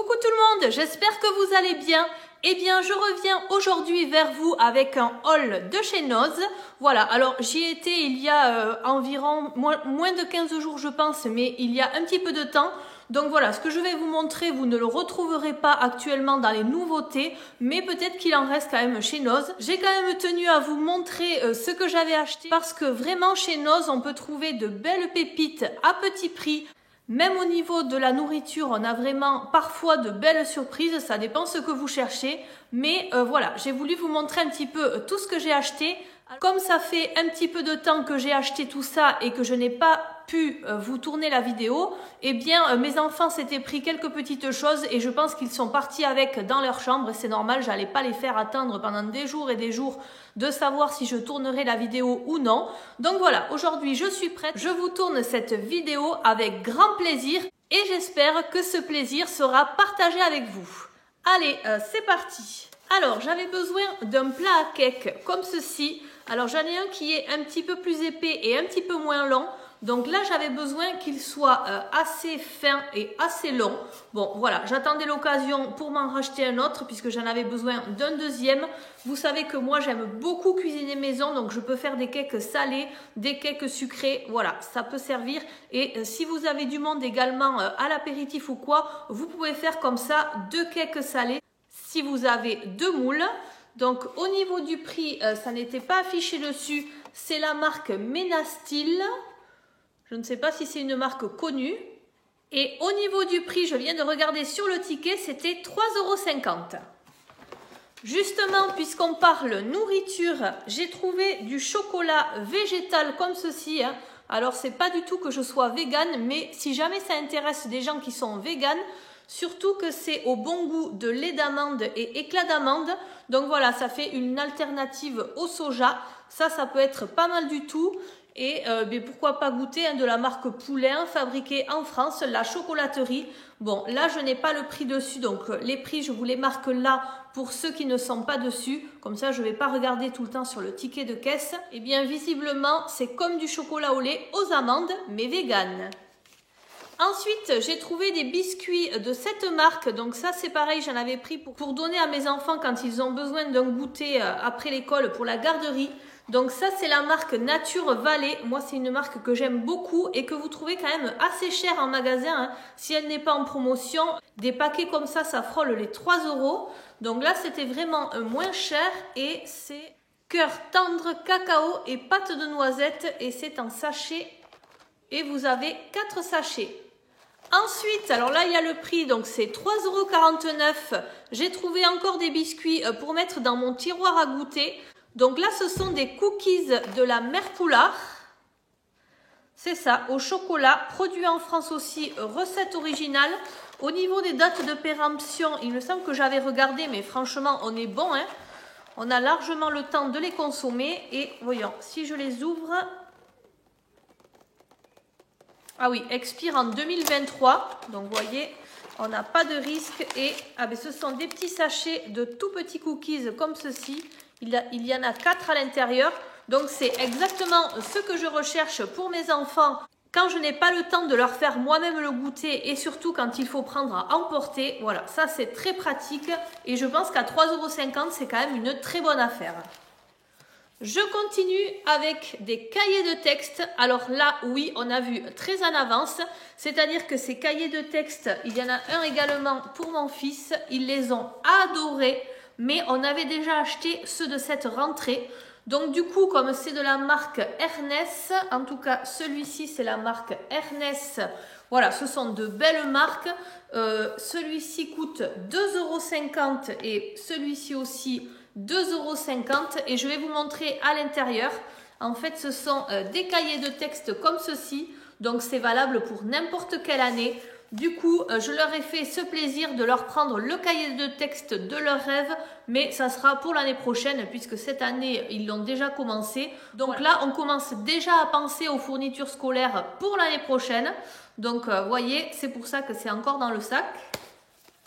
Coucou tout le monde, j'espère que vous allez bien. Eh bien, je reviens aujourd'hui vers vous avec un haul de chez Noz. Voilà, alors j'y ai été il y a environ moins de 15 jours je pense, mais il y a un petit peu de temps. Donc voilà, ce que je vais vous montrer, vous ne le retrouverez pas actuellement dans les nouveautés, mais peut-être qu'il en reste quand même chez Noz. J'ai quand même tenu à vous montrer ce que j'avais acheté parce que vraiment chez Noz, on peut trouver de belles pépites à petit prix. Même au niveau de la nourriture, on a vraiment parfois de belles surprises, ça dépend ce que vous cherchez. Mais voilà, j'ai voulu vous montrer un petit peu tout ce que j'ai acheté. Comme ça fait un petit peu de temps que j'ai acheté tout ça et que je n'ai pas pu vous tourner la vidéo, eh bien mes enfants s'étaient pris quelques petites choses et je pense qu'ils sont partis avec dans leur chambre et c'est normal, j'allais pas les faire attendre pendant des jours et des jours de savoir si je tournerai la vidéo ou non. Donc voilà, aujourd'hui je suis prête, je vous tourne cette vidéo avec grand plaisir et j'espère que ce plaisir sera partagé avec vous. Allez, c'est parti. Alors, j'avais besoin d'un plat à cake comme ceci. Alors, j'en ai un qui est un petit peu plus épais et un petit peu moins long. Donc là, j'avais besoin qu'il soit assez fin et assez long. Bon, voilà, j'attendais l'occasion pour m'en racheter un autre puisque j'en avais besoin d'un deuxième. Vous savez que moi, j'aime beaucoup cuisiner maison, donc je peux faire des cakes salés, des cakes sucrés. Voilà, ça peut servir. Et si vous avez du monde également à l'apéritif ou quoi, vous pouvez faire comme ça 2 cakes salés. Si vous avez 2 moules, donc au niveau du prix, ça n'était pas affiché dessus, c'est la marque Ménastyle. Je ne sais pas si c'est une marque connue. Et au niveau du prix, je viens de regarder sur le ticket, c'était 3,50 €. Justement, puisqu'on parle nourriture, j'ai trouvé du chocolat végétal comme ceci. Alors, c'est pas du tout que je sois végane, mais si jamais ça intéresse des gens qui sont véganes, surtout que c'est au bon goût de lait d'amande et éclat d'amande. Donc voilà, ça fait une alternative au soja. Ça peut être pas mal du tout. Et pourquoi pas goûter de la marque Poulain, fabriquée en France, la chocolaterie. Bon, là, je n'ai pas le prix dessus. Donc, les prix, je vous les marque là pour ceux qui ne sont pas dessus. Comme ça, je ne vais pas regarder tout le temps sur le ticket de caisse. Eh bien, visiblement, c'est comme du chocolat au lait aux amandes, mais vegan. Ensuite, j'ai trouvé des biscuits de cette marque. Donc ça, c'est pareil, j'en avais pris pour donner à mes enfants quand ils ont besoin d'un goûter après l'école pour la garderie. Donc ça, c'est la marque Nature Vallée. Moi, c'est une marque que j'aime beaucoup et que vous trouvez quand même assez cher en magasin. Si elle n'est pas en promotion, des paquets comme ça frôle les 3 €. Donc là, c'était vraiment moins cher et c'est cœur tendre, cacao et pâte de noisette. Et c'est en sachet et vous avez 4 sachets. Ensuite, alors là, il y a le prix, donc c'est 3,49 €. J'ai trouvé encore des biscuits pour mettre dans mon tiroir à goûter. Donc là, ce sont des cookies de la Mère Poulard. C'est ça, au chocolat, produit en France aussi, recette originale. Au niveau des dates de péremption, il me semble que j'avais regardé, mais franchement, on est bon. On a largement le temps de les consommer. Et voyons, si je les ouvre... Ah oui, expire en 2023. Donc, vous voyez, on n'a pas de risque. Et ce sont des petits sachets de tout petits cookies comme ceci. Il y en a 4 à l'intérieur. Donc, c'est exactement ce que je recherche pour mes enfants quand je n'ai pas le temps de leur faire moi-même le goûter et surtout quand il faut prendre à emporter. Voilà, ça, c'est très pratique. Et je pense qu'à 3,50 €, c'est quand même une très bonne affaire. Je continue avec des cahiers de texte. Alors là, oui, on a vu très en avance. C'est-à-dire que ces cahiers de texte, il y en a un également pour mon fils. Ils les ont adorés. Mais on avait déjà acheté ceux de cette rentrée. Donc du coup, comme c'est de la marque Ernest, en tout cas celui-ci c'est la marque Ernest. Voilà, ce sont de belles marques. Celui-ci coûte 2,50 € et celui-ci aussi 2,50 € et je vais vous montrer à l'intérieur. En fait, ce sont des cahiers de texte comme ceci. Donc c'est valable pour n'importe quelle année. Du coup, je leur ai fait ce plaisir de leur prendre le cahier de texte de leur rêve, mais ça sera pour l'année prochaine puisque cette année, ils l'ont déjà commencé. Donc voilà. Là, on commence déjà à penser aux fournitures scolaires pour l'année prochaine. Donc, vous voyez, c'est pour ça que c'est encore dans le sac.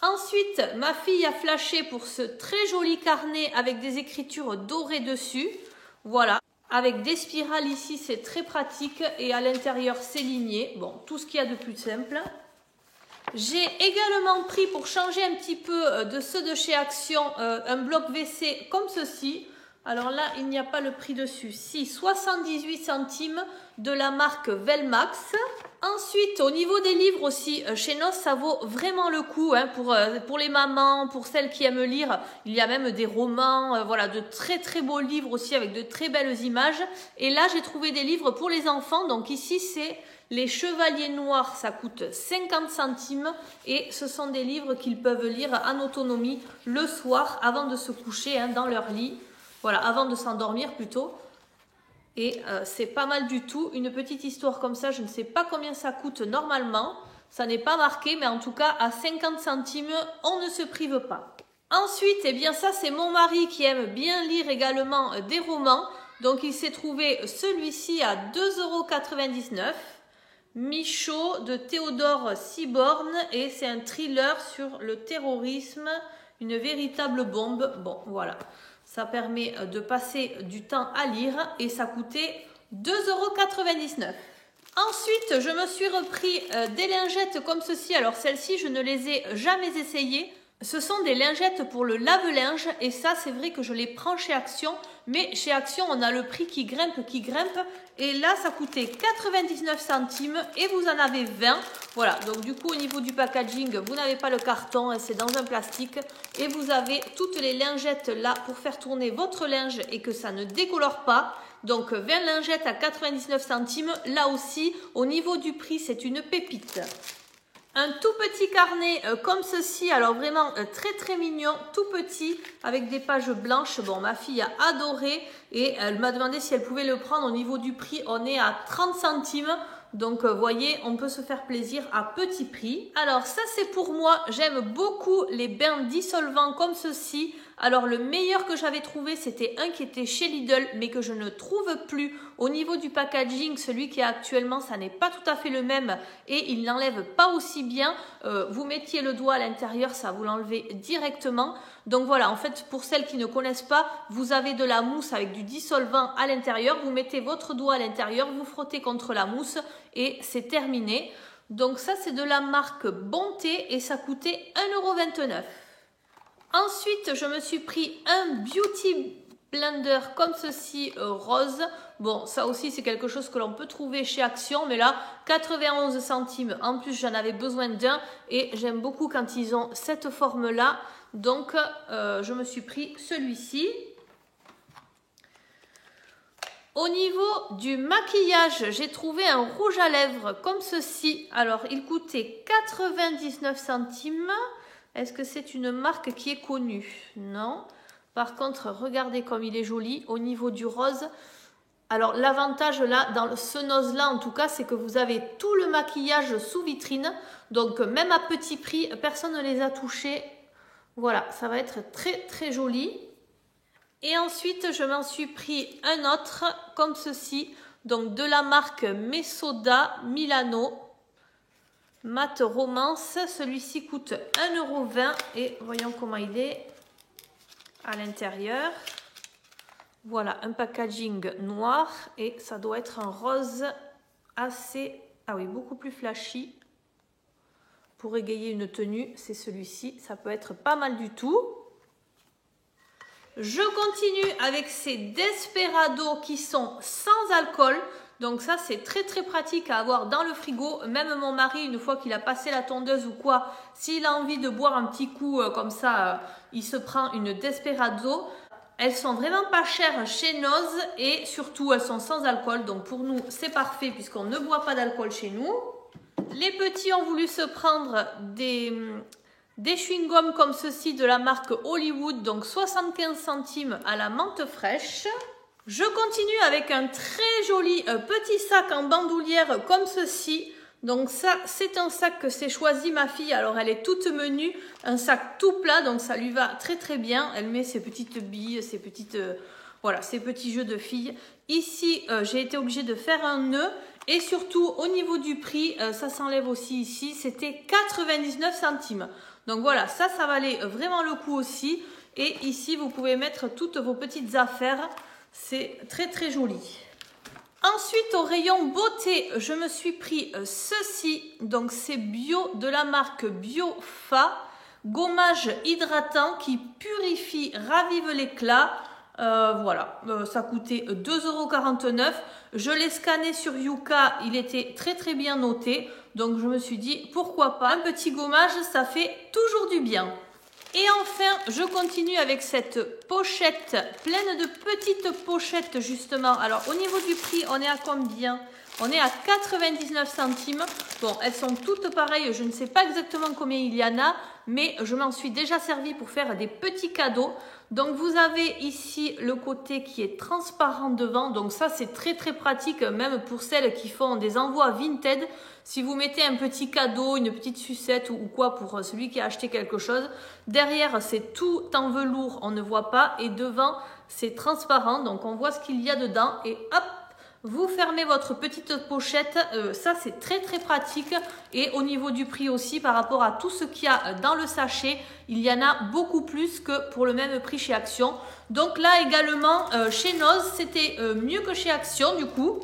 Ensuite, ma fille a flashé pour ce très joli carnet avec des écritures dorées dessus. Voilà. Avec des spirales ici, c'est très pratique et à l'intérieur, c'est ligné. Bon, tout ce qu'il y a de plus simple. J'ai également pris, pour changer un petit peu de ceux de chez Action, un bloc WC comme ceci. Alors là, il n'y a pas le prix dessus. Si, 78 centimes de la marque Velmax. Ensuite, au niveau des livres aussi, chez Noz, ça vaut vraiment le coup hein, pour les mamans, pour celles qui aiment lire. Il y a même des romans, voilà, de très très beaux livres aussi avec de très belles images. Et là, j'ai trouvé des livres pour les enfants. Donc ici, c'est Les Chevaliers Noirs, ça coûte 50 centimes. Et ce sont des livres qu'ils peuvent lire en autonomie le soir avant de se coucher hein, dans leur lit. Voilà, avant de s'endormir plutôt. Et c'est pas mal du tout. Une petite histoire comme ça, je ne sais pas combien ça coûte normalement. Ça n'est pas marqué, mais en tout cas, à 50 centimes, on ne se prive pas. Ensuite, eh bien ça, c'est mon mari qui aime bien lire également des romans. Donc, il s'est trouvé celui-ci à 2,99 €. Michaud de Théodore Siborne. Et c'est un thriller sur le terrorisme. Une véritable bombe. Bon, voilà. Ça permet de passer du temps à lire et ça coûtait 2,99 €. Ensuite, je me suis repris des lingettes comme ceci. Alors, celles-ci, je ne les ai jamais essayées. Ce sont des lingettes pour le lave-linge et ça, c'est vrai que je les prends chez Action. Mais chez Action, on a le prix qui grimpe. Et là, ça coûtait 99 centimes et vous en avez 20. Voilà, donc du coup, au niveau du packaging, vous n'avez pas le carton, c'est dans un plastique. Et vous avez toutes les lingettes là pour faire tourner votre linge et que ça ne décolore pas. Donc 20 lingettes à 99 centimes. Là aussi, au niveau du prix, c'est une pépite. Un tout petit carnet comme ceci, alors vraiment très très mignon, tout petit, avec des pages blanches. Bon, ma fille a adoré et elle m'a demandé si elle pouvait le prendre. Au niveau du prix, on est à 30 centimes. Donc, vous voyez, on peut se faire plaisir à petit prix. Alors, ça, c'est pour moi. J'aime beaucoup les bains dissolvants comme ceci. Alors, le meilleur que j'avais trouvé, c'était un qui était chez Lidl, mais que je ne trouve plus. Au niveau du packaging, celui qui est actuellement, ça n'est pas tout à fait le même et il n'enlève pas aussi bien. Vous mettiez le doigt à l'intérieur, ça vous l'enlevez directement. Donc voilà, en fait, pour celles qui ne connaissent pas, vous avez de la mousse avec du dissolvant à l'intérieur. Vous mettez votre doigt à l'intérieur, vous frottez contre la mousse et c'est terminé. Donc ça, c'est de la marque Bonté et ça coûtait 1,29 €. Ensuite, je me suis pris un Beauty Blender comme ceci, rose. Bon, ça aussi, c'est quelque chose que l'on peut trouver chez Action, mais là, 91 centimes. En plus, j'en avais besoin d'un et j'aime beaucoup quand ils ont cette forme-là. Donc, je me suis pris celui-ci. Au niveau du maquillage, j'ai trouvé un rouge à lèvres comme ceci. Alors, il coûtait 99 centimes. Est-ce que c'est une marque qui est connue? Non. Par contre, regardez comme il est joli au niveau du rose. Alors, l'avantage là, dans ce Noz-là, en tout cas, c'est que vous avez tout le maquillage sous vitrine. Donc, même à petit prix, personne ne les a touchés. Voilà, ça va être très, très joli. Et ensuite, je m'en suis pris un autre, comme ceci. Donc, de la marque Mesoda Milano. Mat Romance, celui-ci coûte 1,20 € et voyons comment il est à l'intérieur. Voilà, un packaging noir et ça doit être un rose assez, ah oui, beaucoup plus flashy. Pour égayer une tenue, c'est celui-ci, ça peut être pas mal du tout. Je continue avec ces Desperados qui sont sans alcool. Donc ça, c'est très très pratique à avoir dans le frigo. Même mon mari, une fois qu'il a passé la tondeuse ou quoi, s'il a envie de boire un petit coup comme ça, il se prend une Desperado. Elles sont vraiment pas chères chez Noz et surtout, elles sont sans alcool. Donc pour nous, c'est parfait puisqu'on ne boit pas d'alcool chez nous. Les petits ont voulu se prendre des chewing-gums comme ceci de la marque Hollywood. Donc 75 centimes à la menthe fraîche. Je continue avec un très joli petit sac en bandoulière comme ceci. Donc ça, c'est un sac que s'est choisi ma fille. Alors elle est toute menue, un sac tout plat, donc ça lui va très très bien. Elle met ses petites billes, ses petites, voilà, ses petits jeux de filles. Ici, j'ai été obligée de faire un nœud. Et surtout, au niveau du prix, ça s'enlève aussi ici, c'était 99 centimes. Donc voilà, ça valait vraiment le coup aussi. Et ici, vous pouvez mettre toutes vos petites affaires. C'est très très joli. Ensuite, au rayon beauté, je me suis pris ceci. Donc, c'est bio de la marque Biofa. Gommage hydratant qui purifie, ravive l'éclat. Voilà, ça coûtait 2,49 €. Je l'ai scanné sur Yuka, il était très très bien noté. Donc, je me suis dit, pourquoi pas, un petit gommage, ça fait toujours du bien. Et enfin, je continue avec cette pochette pleine de petites pochettes justement. Alors au niveau du prix, on est à combien? On est à 99 centimes. Bon, elles sont toutes pareilles. Je ne sais pas exactement combien il y en a, mais je m'en suis déjà servi pour faire des petits cadeaux. Donc vous avez ici le côté qui est transparent devant. Donc ça, c'est très très pratique, même pour celles qui font des envois Vinted. Si vous mettez un petit cadeau, une petite sucette ou quoi pour celui qui a acheté quelque chose. Derrière, c'est tout en velours, on ne voit pas. Et devant, c'est transparent. Donc on voit ce qu'il y a dedans. Et hop! Vous fermez votre petite pochette, ça c'est très très pratique et au niveau du prix aussi par rapport à tout ce qu'il y a dans le sachet, il y en a beaucoup plus que pour le même prix chez Action. Donc là également chez Noz c'était mieux que chez Action du coup.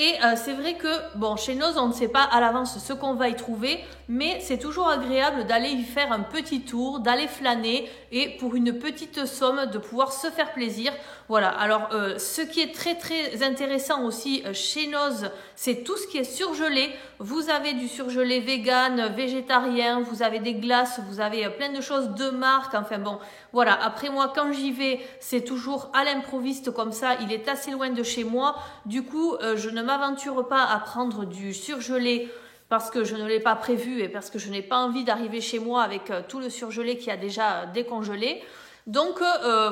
Et c'est vrai que, bon, chez Noz, on ne sait pas à l'avance ce qu'on va y trouver, mais c'est toujours agréable d'aller y faire un petit tour, d'aller flâner et pour une petite somme, de pouvoir se faire plaisir. Voilà, alors ce qui est très très intéressant aussi chez Noz, c'est tout ce qui est surgelé. Vous avez du surgelé vegan, végétarien, vous avez des glaces, vous avez plein de choses de marque. Enfin bon, voilà, après moi, quand j'y vais, c'est toujours à l'improviste comme ça. Il est assez loin de chez moi. Du coup, je ne m'aventure pas à prendre du surgelé parce que je ne l'ai pas prévu et parce que je n'ai pas envie d'arriver chez moi avec tout le surgelé qui a déjà décongelé. Donc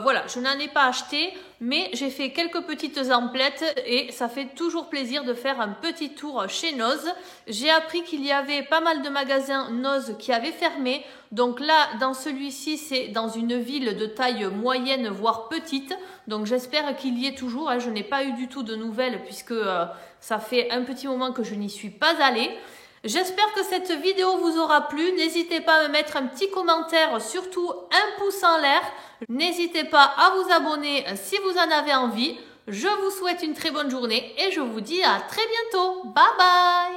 voilà, je n'en ai pas acheté, mais j'ai fait quelques petites emplettes et ça fait toujours plaisir de faire un petit tour chez Noz. J'ai appris qu'il y avait pas mal de magasins Noz qui avaient fermé. Donc là, dans celui-ci, c'est dans une ville de taille moyenne, voire petite. Donc j'espère qu'il y est toujours. Je n'ai pas eu du tout de nouvelles puisque ça fait un petit moment que je n'y suis pas allée. J'espère que cette vidéo vous aura plu. N'hésitez pas à me mettre un petit commentaire, surtout un pouce en l'air. N'hésitez pas à vous abonner si vous en avez envie. Je vous souhaite une très bonne journée et je vous dis à très bientôt. Bye bye!